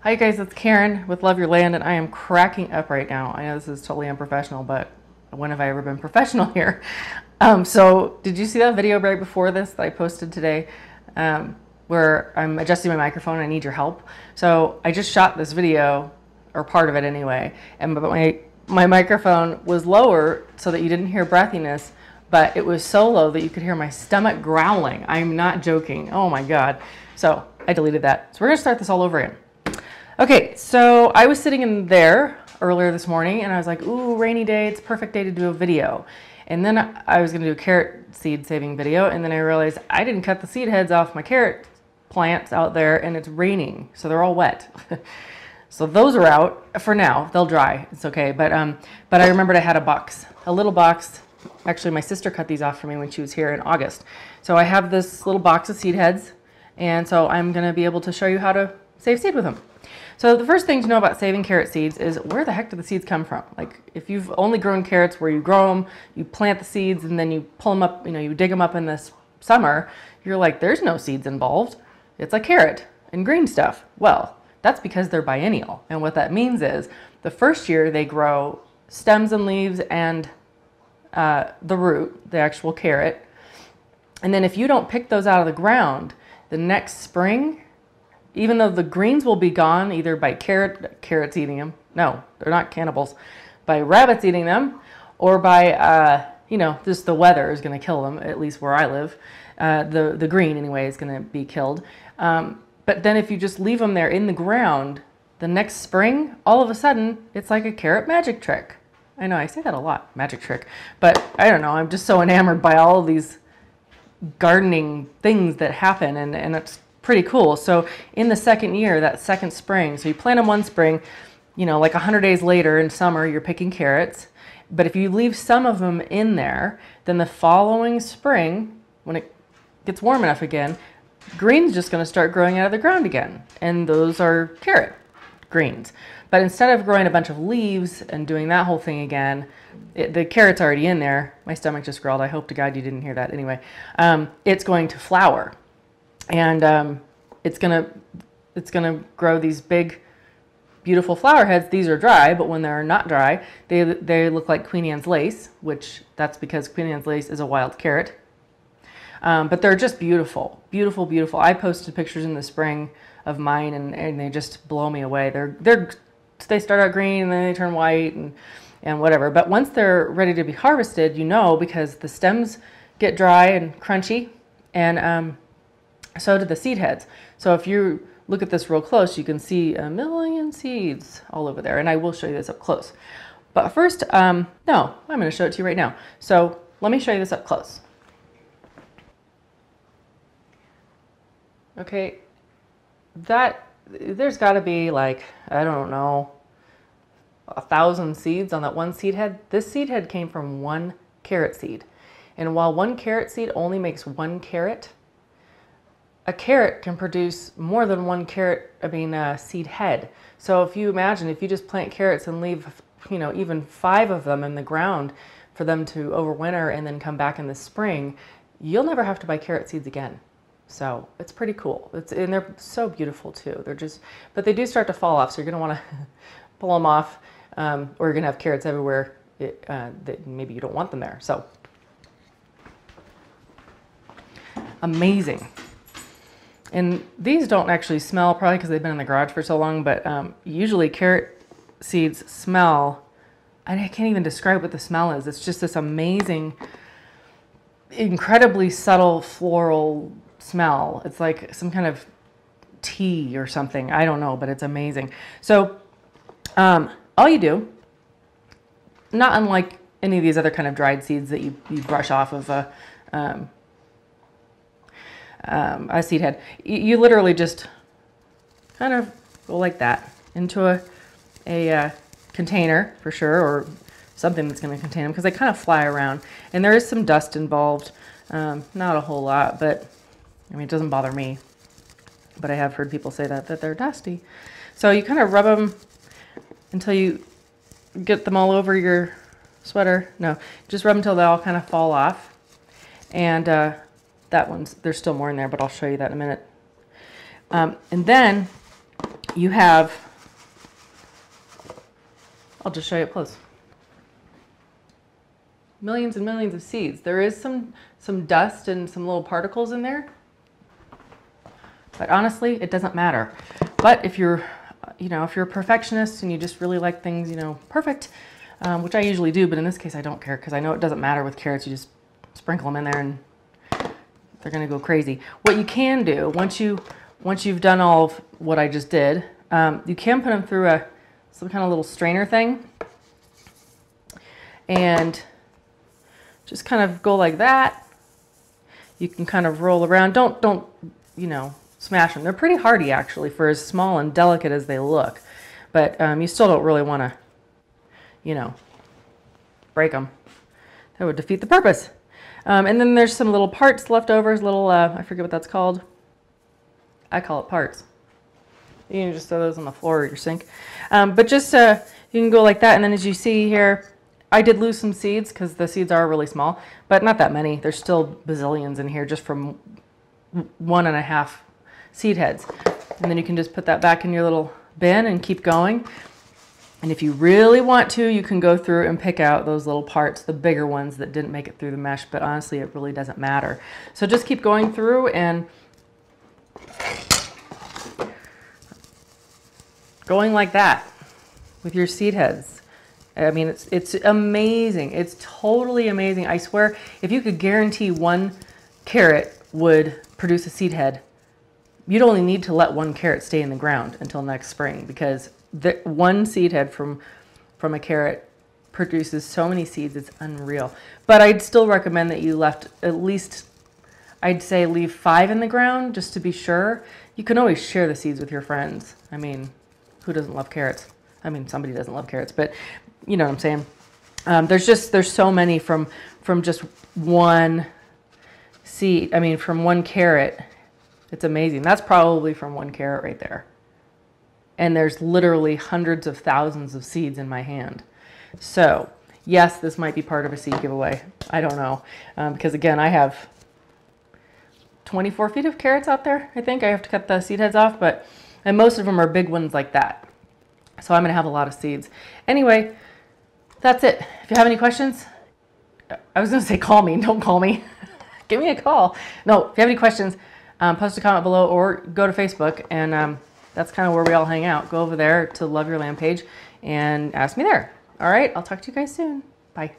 Hi guys, it's Karen with Love Your Land, and I am cracking up right now. I know this is totally unprofessional, but when have I ever been professional here? So did you see that video right before this that I posted today where I'm adjusting my microphone and I need your help? So I just shot this video, or part of it anyway, and my microphone was lower so that you didn't hear breathiness, but it was so low that you could hear my stomach growling. I'm not joking. Oh my God. So I deleted that. So we're gonna start this all over again. Okay, so I was sitting in there earlier this morning and I was like, ooh, rainy day, it's a perfect day to do a video. And then I was gonna do a carrot seed saving video, and then I realized I didn't cut the seed heads off my carrot plants out there, and it's raining, so they're all wet. So those are out for now. They'll dry, it's okay. But I remembered I had a little box. Actually, my sister cut these off for me when she was here in August. So I have this little box of seed heads, and so I'm gonna be able to show you how to save seed with them. So the first thing to know about saving carrot seeds is, where the heck do the seeds come from? Like, if you've only grown carrots where you grow them, you plant the seeds and then you pull them up, you dig them up in this summer, you're like, there's no seeds involved. It's like carrot and green stuff. Well, that's because they're biennial. And what that means is the first year they grow stems and leaves and the root, the actual carrot. And then if you don't pick those out of the ground, the next spring, even though the greens will be gone either by carrots eating them, no, they're not cannibals, by rabbits eating them, or by, just the weather is going to kill them, at least where I live. The green, anyway, is going to be killed. But then if you just leave them there in the ground, the next spring, all of a sudden, it's like a carrot magic trick. I know, I say that a lot, magic trick. But I don't know, I'm just so enamored by all of these gardening things that happen, and it's pretty cool. So in the second year, that second spring, so you plant them one spring, like 100 days later in summer, you're picking carrots. But if you leave some of them in there, then the following spring, when it gets warm enough again, green's just going to start growing out of the ground again. And those are carrot greens. But instead of growing a bunch of leaves and doing that whole thing again, the carrot's already in there. My stomach just growled. I hope to God you didn't hear that. Anyway, it's going to flower. And it's gonna grow these big, beautiful flower heads. These are dry, but when they're not dry, they look like Queen Anne's lace, which that's because Queen Anne's lace is a wild carrot. But they're just beautiful, beautiful, beautiful. I posted pictures in the spring of mine, and they just blow me away. They start out green and then they turn white and whatever. But once they're ready to be harvested, because the stems get dry and crunchy, and so do the seed heads. So if you look at this real close, you can see 1,000,000 seeds all over there. And I will show you this up close. But first, no, I'm going to show it to you right now. So let me show you this up close. Okay, there's got to be like, I don't know, 1,000 seeds on that one seed head. This seed head came from one carrot seed. And while one carrot seed only makes one carrot, a carrot can produce more than one seed head. So if you imagine, if you just plant carrots and leave, even 5 of them in the ground for them to overwinter and then come back in the spring, you'll never have to buy carrot seeds again. So it's pretty cool. And they're so beautiful too. But they do start to fall off, so you're gonna wanna pull them off, or you're gonna have carrots everywhere that maybe you don't want them there. So amazing. And these don't actually smell, probably because they've been in the garage for so long, but usually carrot seeds smell, and I can't even describe what the smell is. It's just this amazing, incredibly subtle floral smell. It's like some kind of tea or something. I don't know, but it's amazing. So all you do, not unlike any of these other kind of dried seeds that you brush off of a seed head, you literally just kind of go like that into a container for sure, or something that's going to contain them, because they kind of fly around, and there is some dust involved. Not a whole lot, but it doesn't bother me, but I have heard people say that they're dusty. So you kind of rub them until you get them all over your sweater. No, just rub them until they all kind of fall off. And there's still more in there, but I'll show you that in a minute. And then you have, I'll just show you up close. Millions and millions of seeds. There is some dust and some little particles in there, but honestly, it doesn't matter. But if you're, if you're a perfectionist and you just really like things, perfect, which I usually do, but in this case, I don't care because I know it doesn't matter with carrots. You just sprinkle them in there and they're going to go crazy. What you can do once you've done all of what I just did, you can put them through some kind of little strainer thing and just kind of go like that. You can kind of roll around. Don't smash them. They're pretty hardy actually for as small and delicate as they look, but you still don't really want to, break them. That would defeat the purpose. And then there's some little parts left over, little, I forget what that's called. I call it parts. You can just throw those on the floor or your sink. But just, you can go like that. And then as you see here, I did lose some seeds because the seeds are really small, but not that many. There's still bazillions in here just from 1.5 seed heads. And then you can just put that back in your little bin and keep going. And if you really want to, you can go through and pick out those little parts, the bigger ones that didn't make it through the mesh, but honestly, it really doesn't matter. So just keep going through and going like that with your seed heads. I mean, it's amazing. It's totally amazing. I swear, if you could guarantee one carrot would produce a seed head, you'd only need to let one carrot stay in the ground until next spring, because one seed head from a carrot produces so many seeds, it's unreal. But I'd still recommend that you left at least, I'd say leave 5 in the ground just to be sure. You can always share the seeds with your friends. I mean, who doesn't love carrots? I mean, somebody doesn't love carrots, but you know what I'm saying. There's so many from just one seed. I mean, from one carrot. It's amazing. That's probably from one carrot right there. And there's literally hundreds of thousands of seeds in my hand. So yes, this might be part of a seed giveaway. I don't know. Because again, I have 24 feet of carrots out there. I think I have to cut the seed heads off, and most of them are big ones like that. So I'm going to have a lot of seeds. Anyway, that's it. If you have any questions, I was going to say call me. Don't call me. Give me a call. No, if you have any questions, post a comment below or go to Facebook, and that's kind of where we all hang out. Go over there to Love Your Land page and ask me there. All right, I'll talk to you guys soon. Bye.